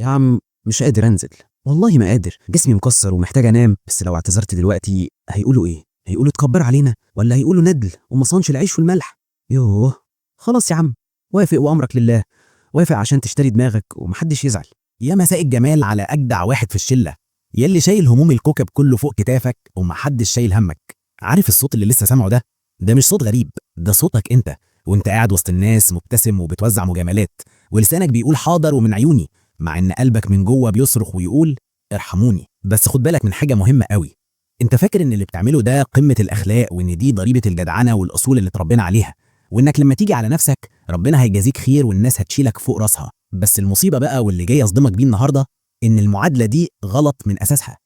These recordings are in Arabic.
يا عم مش قادر انزل، والله ما قادر، جسمي مكسر ومحتاج انام. بس لو اعتذرت دلوقتي هيقولوا ايه؟ هيقولوا اتكبر علينا، ولا هيقولوا ندل وما صانش العيش والملح؟ يوه. خلاص يا عم، وافق وامرك لله. وافق عشان تشتري دماغك ومحدش يزعل. يا مساء الجمال على أجدع واحد في الشلة، يلي شايل هموم الكوكب كله فوق كتافك ومحدش شايل همك. عارف الصوت اللي لسه سامعه ده؟ ده مش صوت غريب، ده صوتك انت، وانت قاعد وسط الناس مبتسم وبتوزع مجاملات، ولسانك بيقول حاضر ومن عيوني، مع ان قلبك من جوه بيصرخ ويقول ارحموني. بس خد بالك من حاجة مهمة قوي. انت فاكر ان اللي بتعمله ده قمة الأخلاق، وان دي ضريبة الجدعنة والأصول اللي اتربينا عليها، وانك لما تيجي على نفسك ربنا هيجازيك خير والناس هتشيلك فوق راسها. بس المصيبة بقى واللي جاي اصدمك بيه النهارده ان المعادلة دي غلط من اساسها.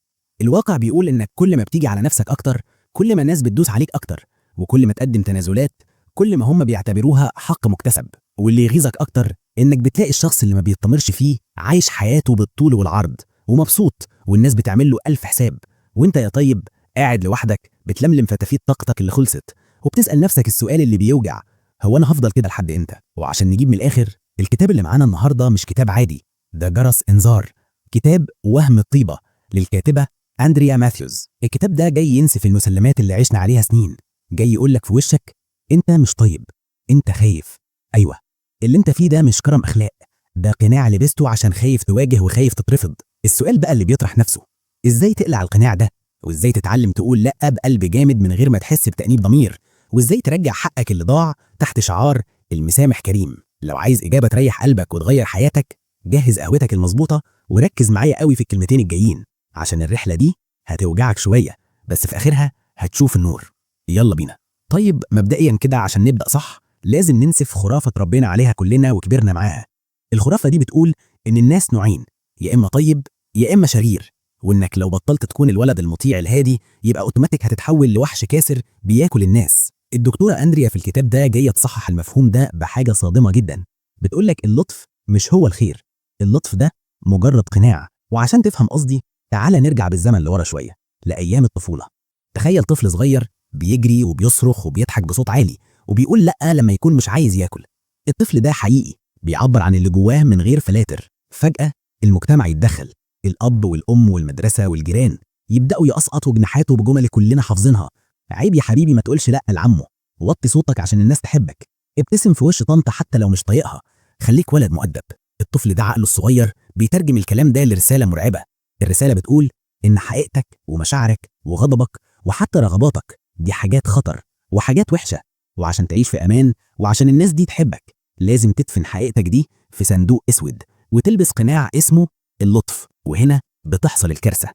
الواقع بيقول انك كل ما بتيجي على نفسك اكتر، كل ما الناس بتدوس عليك اكتر، وكل ما تقدم تنازلات كل ما هم بيعتبروها حق مكتسب. واللي يغيظك اكتر انك بتلاقي الشخص اللي ما بيتطمرش فيه عايش حياته بالطول والعرض ومبسوط، والناس بتعمل له الف حساب، وانت يا طيب قاعد لوحدك بتلملم فتافيت طاقتك اللي خلصت، وبتسأل نفسك السؤال اللي بيوجع: هو انا هفضل كده لحد امتى؟ وعشان نجيب من الاخر، الكتاب اللي معانا النهارده مش كتاب عادي، ده جرس انذار، كتاب وهم الطيبة للكاتبة أندريا ماثيوز. الكتاب ده جاي ينسف المسلمات اللي عشنا عليها سنين، جاي يقولك في وشك: انت مش طيب، انت خايف. ايوه، اللي انت فيه ده مش كرم اخلاق، ده قناع لبسته عشان خايف تواجه وخايف تترفض. السؤال بقى اللي بيطرح نفسه: ازاي تقلع القناع ده؟ وازاي تتعلم تقول لا بقلب جامد من غير ما تحس بتأنيب ضمير؟ وازاي ترجع حقك اللي ضاع تحت شعار المسامح كريم؟ لو عايز إجابة تريح قلبك وتغير حياتك، جهز قهوتك المظبوطة وركز معايا قوي في الكلمتين الجايين، عشان الرحلة دي هتوجعك شوية بس في آخرها هتشوف النور. يلا بينا. طيب مبدئيا كده عشان نبدأ صح، لازم ننسف خرافة ربنا عليها كلنا وكبرنا معاها. الخرافة دي بتقول إن الناس نوعين، يا إما طيب يا إما شرير، وإنك لو بطلت تكون الولد المطيع الهادي يبقى أوتوماتيك هتتحول لوحش كاسر بياكل الناس. الدكتورة أندريا في الكتاب ده جاية تصحح المفهوم ده بحاجة صادمة جدا. بتقولك اللطف مش هو الخير، اللطف ده مجرد قناع. وعشان تفهم قصدي، تعالى نرجع بالزمن لورا شوية، لأيام الطفولة. تخيل طفل صغير بيجري وبيصرخ وبيضحك بصوت عالي وبيقول لأ لما يكون مش عايز ياكل. الطفل ده حقيقي بيعبر عن اللي جواه من غير فلاتر. فجأة المجتمع يتدخل، الأب والأم والمدرسة والجيران يبدأوا يقصقطوا جناحاته بجمل كلنا حافظينها: عيب يا حبيبي ما تقولش لأ لعمه، وطي صوتك عشان الناس تحبك، ابتسم في وش طنط حتى لو مش طايقها، خليك ولد مؤدب. الطفل ده عقله الصغير بيترجم الكلام ده لرسالة مرعبة. الرسالة بتقول إن حقيقتك ومشاعرك وغضبك وحتى رغباتك دي حاجات خطر وحاجات وحشة، وعشان تعيش في أمان وعشان الناس دي تحبك لازم تدفن حقيقتك دي في صندوق أسود وتلبس قناع اسمه اللطف. وهنا بتحصل الكارثة،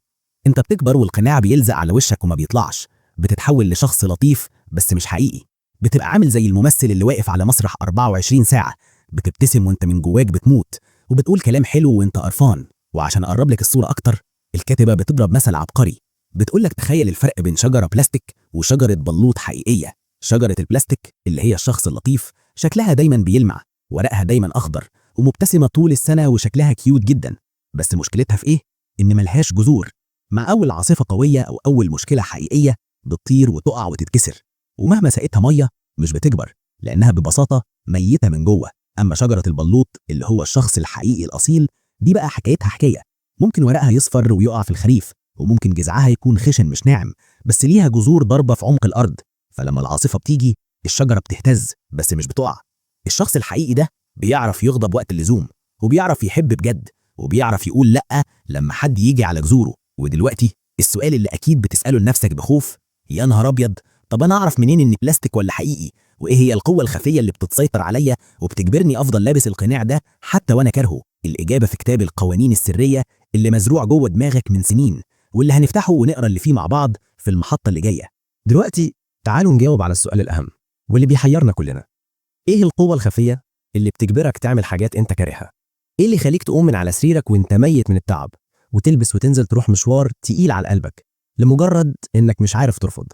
انت بتكبر والقناع بيلزق على وشك وما بيطلعش، بتتحول لشخص لطيف بس مش حقيقي، بتبقى عامل زي الممثل اللي واقف على مسرح 24 ساعة، بتبتسم وانت من جواك بتموت، وبتقول كلام حلو وانت قرفان. وعشان اقرب لك الصورة اكتر، الكاتبة بتضرب مثل عبقري، بتقولك تخيل الفرق بين شجرة بلاستيك وشجرة بلوط حقيقية. شجرة البلاستيك اللي هي الشخص اللطيف شكلها دايما بيلمع، ورقها دايما اخضر ومبتسمة طول السنة وشكلها كيوت جدا، بس مشكلتها في ايه؟ ان ملهاش جذور. مع اول عاصفة قوية او اول مشكلة حقيقية بتطير وتقع وتتكسر، ومهما سقيتها مية مش بتكبر لانها ببساطة ميتة من جوه. اما شجرة البلوط اللي هو الشخص الحقيقي الاصيل، دي بقى حكايتها حكاية، ممكن ورقها يصفر ويقع في الخريف، وممكن جذعها يكون خشن مش ناعم، بس ليها جذور ضاربة في عمق الارض، فلما العاصفة بتيجي الشجرة بتهتز بس مش بتقع. الشخص الحقيقي ده بيعرف يغضب وقت اللزوم، وبيعرف يحب بجد، وبيعرف يقول لأ لما حد يجي على جذوره. ودلوقتي السؤال اللي أكيد بتسأله لنفسك بخوف: يا نهار أبيض، طب أنا أعرف منين إني بلاستيك ولا حقيقي؟ وإيه هي القوة الخفية اللي بتسيطر عليا وبتجبرني أفضل لابس القناع ده حتى وأنا كارهه؟ الإجابة في كتاب القوانين السرية اللي مزروع جوه دماغك من سنين، واللي هنفتحه ونقرأ اللي فيه مع بعض في المحطة اللي جاية. دلوقتي تعالوا نجاوب على السؤال الأهم واللي بيحيرنا كلنا: إيه القوة الخفية اللي بتجبرك تعمل حاجات أنت كارهها؟ ايه اللي يخليك تقوم من على سريرك وانت ميت من التعب وتلبس وتنزل تروح مشوار تقيل على قلبك لمجرد انك مش عارف ترفض؟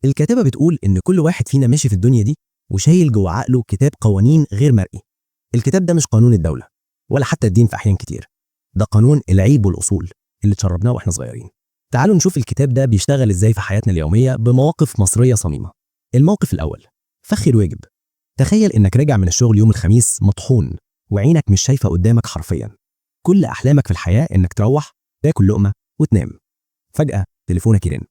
الكاتبة بتقول ان كل واحد فينا ماشي في الدنيا دي وشايل جوه عقله كتاب قوانين غير مرئي. الكتاب ده مش قانون الدولة ولا حتى الدين في احيان كتير، ده قانون العيب والاصول اللي اتشربناه واحنا صغيرين. تعالوا نشوف الكتاب ده بيشتغل ازاي في حياتنا اليومية بمواقف مصرية صميمة. الموقف الاول: فخ الواجب. تخيل انك راجع من الشغل يوم الخميس مطحون وعينك مش شايفة قدامك حرفيا، كل احلامك في الحياه انك تروح تاكل لقمه وتنام. فجاه تليفونك يرن،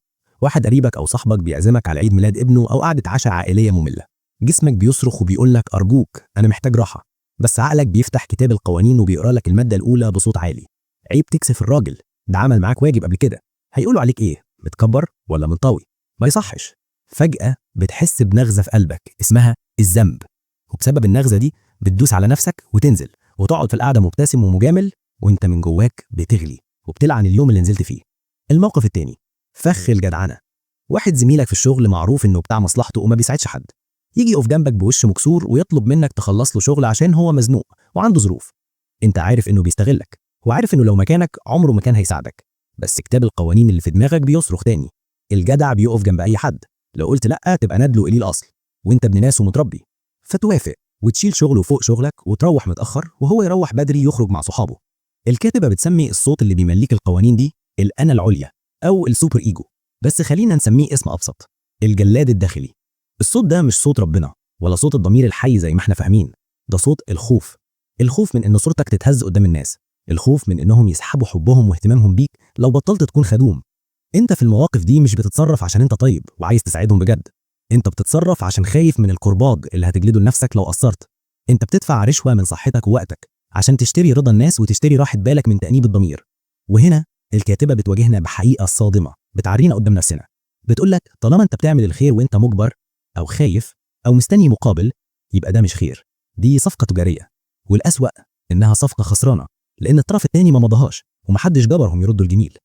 واحد قريبك او صاحبك بيعزمك على عيد ميلاد ابنه او قعده عشاء عائليه ممله. جسمك بيصرخ وبيقول لك ارجوك انا محتاج راحه، بس عقلك بيفتح كتاب القوانين وبيقرا لك الماده الاولى بصوت عالي. عيب تكسف الراجل، ده عمل معاك واجب قبل كده. هيقولوا عليك ايه؟ متكبر ولا منطوي؟ ما يصحش. فجاه بتحس بنغزه في قلبك اسمها الذنب، وبسبب النغزه دي بتدوس على نفسك وتنزل وتقعد في القعده مبتسم ومجامل وانت من جواك بتغلي وبتلعن اليوم اللي نزلت فيه. الموقف التاني، فخ الجدعنه. واحد زميلك في الشغل معروف انه بتاع مصلحته وما بيساعدش حد، يجي يقف جنبك بوش مكسور ويطلب منك تخلص له شغل عشان هو مزنوق وعنده ظروف. انت عارف انه بيستغلك وعارف انه لو مكانك عمره ما كان هيساعدك، بس كتاب القوانين اللي في دماغك بيصرخ تاني. الجدع بيقف جنب اي حد، لو قلت لا تبقى ندل وقليل اصل، وانت ابن ناس ومتربي. فتوافق وتشيل شغله فوق شغلك وتروح متاخر وهو يروح بدري يخرج مع صحابه. الكاتبه بتسمي الصوت اللي بيمليك القوانين دي الانا العليا او السوبر ايجو، بس خلينا نسميه اسم ابسط، الجلاد الداخلي. الصوت ده مش صوت ربنا ولا صوت الضمير الحي زي ما احنا فاهمين، ده صوت الخوف. الخوف من ان صورتك تتهز قدام الناس، الخوف من انهم يسحبوا حبهم واهتمامهم بيك لو بطلت تكون خدوم. انت في المواقف دي مش بتتصرف عشان انت طيب وعايز تساعدهم بجد، انت بتتصرف عشان خايف من الكرباج اللي هتجلده لنفسك لو قصرت. انت بتدفع رشوه من صحتك ووقتك عشان تشتري رضا الناس وتشتري راحه بالك من تأنيب الضمير. وهنا الكاتبه بتواجهنا بحقيقه صادمه بتعرينا قدام نفسنا. بتقولك طالما انت بتعمل الخير وانت مجبر او خايف او مستني مقابل، يبقى ده مش خير، دي صفقه تجاريه، والاسوأ انها صفقه خسرانه لان الطرف الثاني ما مضاهاش ومحدش جبرهم يردوا الجميل.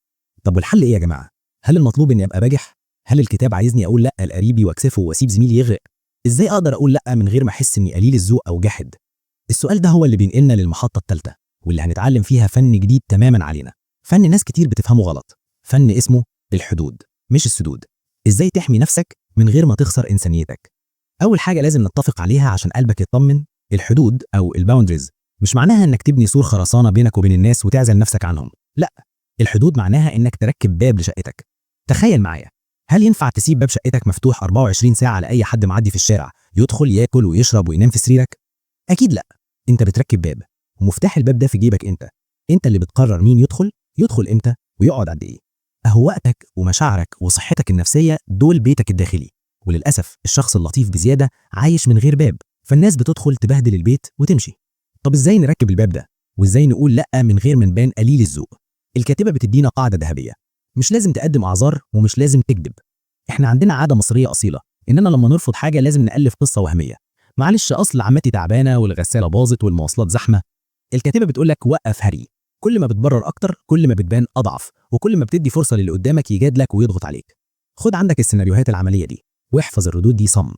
طب والحل ايه يا جماعه؟ هل المطلوب اني ابقى باجح؟ هل الكتاب عايزني اقول لا لقريبي واكسفه واسيب زميلي يغرق؟ ازاي اقدر اقول لا من غير ما احس اني قليل الذوق او جاحد؟ السؤال ده هو اللي بينقلنا للمحطه الثالثه واللي هنتعلم فيها فن جديد تماما علينا، فن ناس كتير بتفهمه غلط، فن اسمه الحدود مش السدود. ازاي تحمي نفسك من غير ما تخسر انسانيتك؟ اول حاجه لازم نتفق عليها عشان قلبك يطمن، الحدود او الباوندريز مش معناها انك تبني سور خرسانه بينك وبين الناس وتعزل نفسك عنهم، لا. الحدود معناها انك تركب باب لشقتك. تخيل معايا، هل ينفع تسيب باب شقتك مفتوح 24 ساعه لاي حد معدي في الشارع يدخل ياكل ويشرب وينام في سريرك؟ اكيد لا. انت بتركب باب ومفتاح الباب ده في جيبك، انت اللي بتقرر مين يدخل امتى ويقعد قد ايه. اهو وقتك ومشاعرك وصحتك النفسيه دول بيتك الداخلي، وللاسف الشخص اللطيف بزياده عايش من غير باب، فالناس بتدخل تبهدل البيت وتمشي. طب ازاي نركب الباب ده وازاي نقول لا من غير ما نبان قليل الذوق؟ الكاتبه بتدينا قاعده ذهبيه، مش لازم تقدم اعذار ومش لازم تكذب. احنا عندنا عاده مصريه اصيله اننا لما نرفض حاجه لازم نالف قصه وهميه، معلش اصل عمتي تعبانه والغساله باظت والمواصلات زحمه. الكاتبه بتقول لك وقف هري، كل ما بتبرر اكتر كل ما بتبان اضعف وكل ما بتدي فرصه للي قدامك يجادلك ويضغط عليك. خد عندك السيناريوهات العمليه دي واحفظ الردود دي صم.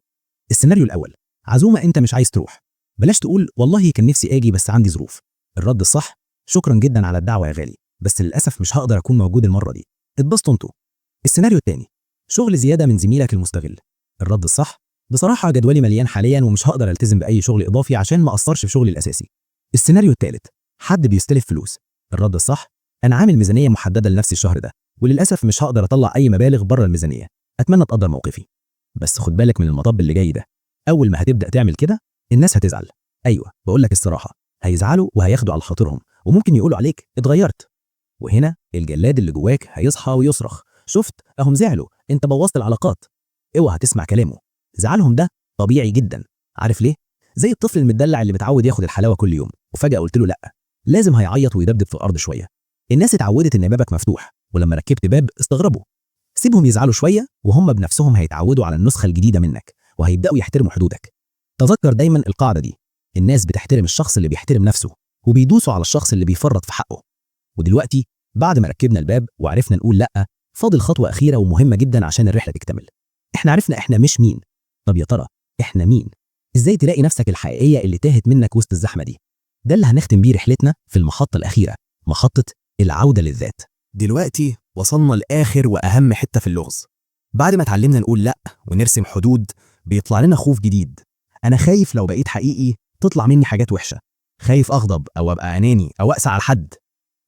السيناريو الاول، عزومه انت مش عايز تروح، بلاش تقول والله كان نفسي اجي بس عندي ظروف. الرد الصح، شكرا جدا على الدعوه يا غالي بس للاسف مش هقدر اكون موجود المره دي، اتبسطوا انتوا. السيناريو الثاني، شغل زياده من زميلك المستغل. الرد الصح، بصراحه جدولي مليان حاليا ومش هقدر التزم باي شغل اضافي عشان ما اقصرش في شغلي الاساسي. السيناريو الثالث، حد بيستلف فلوس. الرد الصح، انا عامل ميزانيه محدده لنفسي الشهر ده وللاسف مش هقدر اطلع اي مبالغ بره الميزانيه، اتمنى تقدر موقفي. بس خد بالك من المطب اللي جاي ده، اول ما هتبدا تعمل كده الناس هتزعل. ايوه بقول لك الصراحه، هيزعلوا وهياخدوا على خاطرهم وممكن يقولوا عليك اتغيرت. وهنا الجلاد اللي جواك هيصحى ويصرخ، شفت اهم زعلوا، انت بوظت العلاقات. اوعى تسمع كلامه، زعلهم ده طبيعي جدا. عارف ليه؟ زي الطفل المدلع اللي متعود ياخد الحلاوه كل يوم وفجاه قلت له لا، لازم هيعيط ويدبدب في الارض شويه. الناس اتعودت ان بابك مفتوح ولما ركبت باب استغربوا. سيبهم يزعلوا شويه وهم بنفسهم هيتعودوا على النسخه الجديده منك وهيبداوا يحترموا حدودك. تذكر دايما القاعده دي، الناس بتحترم الشخص اللي بيحترم نفسه وبيدوسوا على الشخص اللي بيفرط في حقه. ودلوقتي بعد ما ركبنا الباب وعرفنا نقول لا، فاضل خطوه اخيره ومهمه جدا عشان الرحله تكتمل. احنا عرفنا احنا مش مين، طب يا ترى احنا مين؟ ازاي تلاقي نفسك الحقيقيه اللي تاهت منك وسط الزحمه دي؟ ده اللي هنختم بيه رحلتنا في المحطه الاخيره، محطه العوده للذات. دلوقتي وصلنا لآخر وأهم حتة في اللغز. بعد ما اتعلمنا نقول لأ ونرسم حدود، بيطلع لنا خوف جديد. أنا خايف لو بقيت حقيقي تطلع مني حاجات وحشة، خايف أغضب أو أبقى أناني أو أقسى على حد.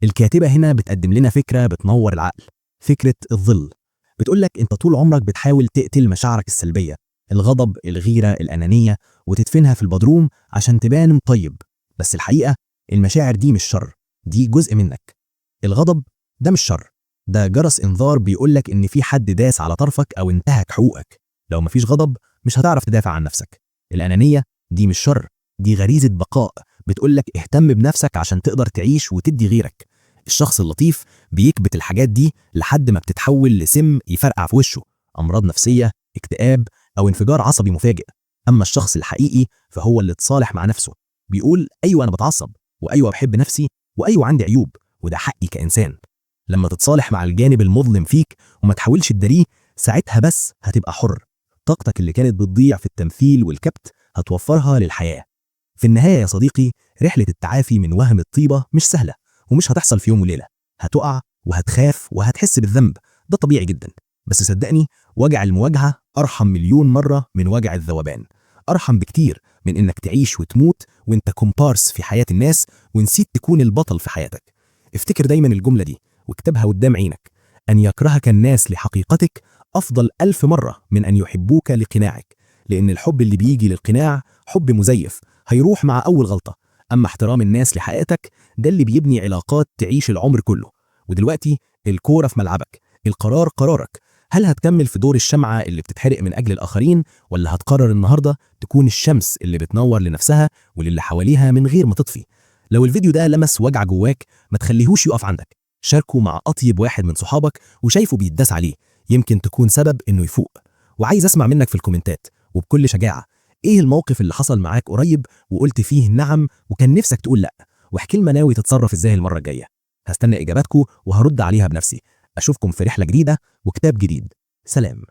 الكاتبة هنا بتقدم لنا فكرة بتنور العقل، فكرة الظل. بتقولك أنت طول عمرك بتحاول تقتل مشاعرك السلبية، الغضب، الغيرة، الأنانية، وتدفنها في البدروم عشان تبان طيب. بس الحقيقة المشاعر دي مش شر، دي جزء منك. الغضب ده مش شر، ده جرس انذار بيقولك ان في حد داس على طرفك او انتهك حقوقك. لو مفيش غضب مش هتعرف تدافع عن نفسك. الأنانية دي مش شر، دي غريزة بقاء بتقولك اهتم بنفسك عشان تقدر تعيش وتدي غيرك. الشخص اللطيف بيكبت الحاجات دي لحد ما بتتحول لسم يفرقع في وشه، أمراض نفسية، اكتئاب أو انفجار عصبي مفاجئ. أما الشخص الحقيقي فهو اللي اتصالح مع نفسه، بيقول أيوة أنا بتعصب، وأيوة بحب نفسي، وأيوة عندي عيوب، وده حقي كإنسان. لما تتصالح مع الجانب المظلم فيك وما تحاولش تداريه، ساعتها بس هتبقى حر. طاقتك اللي كانت بتضيع في التمثيل والكبت هتوفرها للحياة. في النهاية يا صديقي، رحلة التعافي من وهم الطيبة مش سهلة، ومش هتحصل في يوم وليلة. هتقع وهتخاف وهتحس بالذنب، ده طبيعي جدا. بس صدقني، وجع المواجهة أرحم مليون مرة من وجع الذوبان. أرحم بكتير من إنك تعيش وتموت وإنت كومبارس في حياة الناس ونسيت تكون البطل في حياتك. افتكر دايما الجملة دي واكتبها قدام عينك: أن يكرهك الناس لحقيقتك أفضل 1000 مرة من أن يحبوك لقناعك. لأن الحب اللي بيجي للقناع حب مزيف، هيروح مع أول غلطة. أما احترام الناس لحقيقتك ده اللي بيبني علاقات تعيش العمر كله. ودلوقتي الكورة في ملعبك، القرار قرارك. هل هتكمل في دور الشمعة اللي بتتحرق من أجل الآخرين، ولا هتقرر النهاردة تكون الشمس اللي بتنور لنفسها وللي حواليها من غير ما تطفي؟ لو الفيديو ده لمس وجع جواك ما تخليهوش يقف عندك، شاركه مع أطيب واحد من صحابك وشايفه بيتداس عليه، يمكن تكون سبب إنه يفوق. وعايز أسمع منك في الكومنتات وبكل شجاعة، إيه الموقف اللي حصل معاك قريب وقلت فيه نعم وكان نفسك تقول لأ؟ واحكي لنا ناوي تتصرف إزاي المرة الجاية. هستنى إجاباتكم وهرد عليها بنفسي. أشوفكم في رحلة جديدة وكتاب جديد. سلام.